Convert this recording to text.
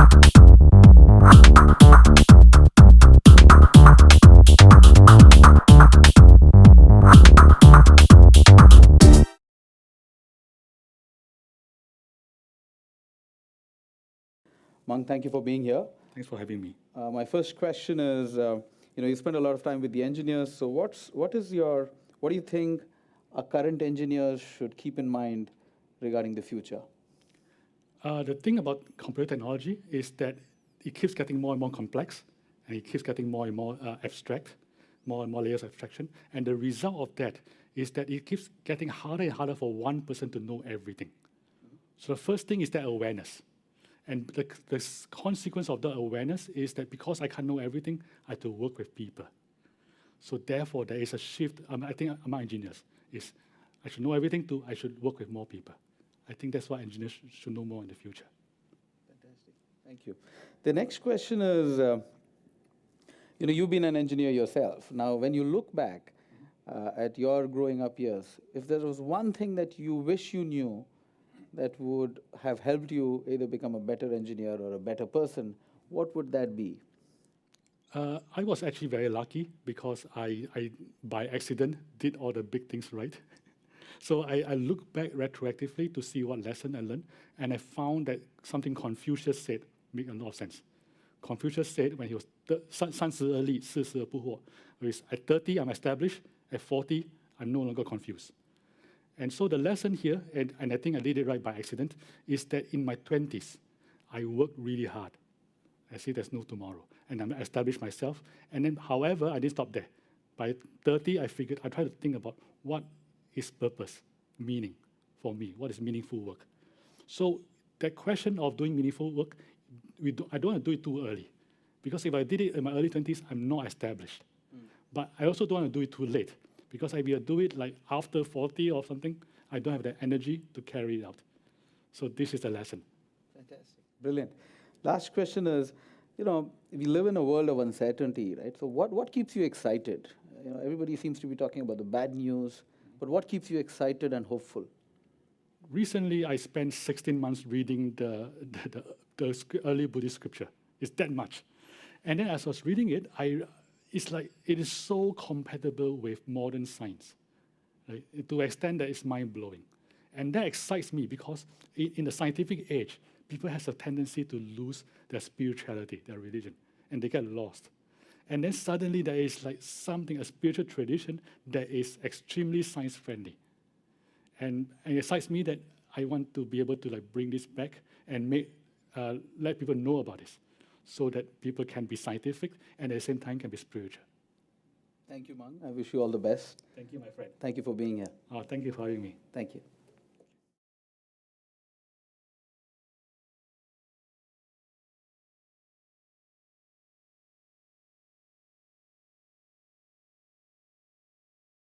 Mang, thank you for being here. Thanks for having me. My first question is, you spend a lot of time with the engineers. So what do you think our current engineers should keep in mind regarding the future? The thing about computer technology is that it keeps getting more and more complex, and it keeps getting more and more abstract, more and more layers of abstraction. And the result of that is that it keeps getting harder and harder for one person to know everything. So the first thing is that awareness. And the consequence of the awareness is that because I can't know everything, I have to work with people. So therefore, there is a shift, I think among engineers, is I should know everything too, I should work with more people. I think that's what engineers should know more in the future. Fantastic, thank you. The next question is, you've been an engineer yourself. Now, when you look back at your growing up years, if there was one thing that you wish you knew that would have helped you either become a better engineer or a better person, what would that be? I was actually very lucky because I by accident, did all the big things right. So I look back retroactively to see what lesson I learned, and I found that something Confucius said made a lot of sense. Confucius said when he was 30而立, 40而不惑, at 30, I'm established, at 40, I'm no longer confused. And so the lesson here, and I think I did it right by accident, is that in my 20s, I worked really hard. I see there's no tomorrow. And I established myself. And then, however, I didn't stop there. By 30, I tried to think about what is purpose, meaning for me, what is meaningful work. So that question of doing meaningful work, I don't want to do it too early. Because if I did it in my early 20s, I'm not established. But I also don't want to do it too late. Because if I do it like after 40 or something, I don't have the energy to carry it out. So this is the lesson. Fantastic, brilliant. Last question is, we live in a world of uncertainty, right? So what keeps you excited? Everybody seems to be talking about the bad news, but what keeps you excited and hopeful? Recently, I spent 16 months reading the early Buddhist scripture. It's that much. And then as I was reading it, it's like it is so compatible with modern science, right? To the extent that it's mind-blowing. And that excites me because in the scientific age, people have a tendency to lose their spirituality, their religion, and they get lost. And then suddenly there is like a spiritual tradition that is extremely science-friendly. And it excites me that I want to be able to bring this back and let people know about this, so that people can be scientific and at the same time can be spiritual. Thank you, Mang. I wish you all the best. Thank you, my friend. Thank you for being here. Thank you for having me. Thank you.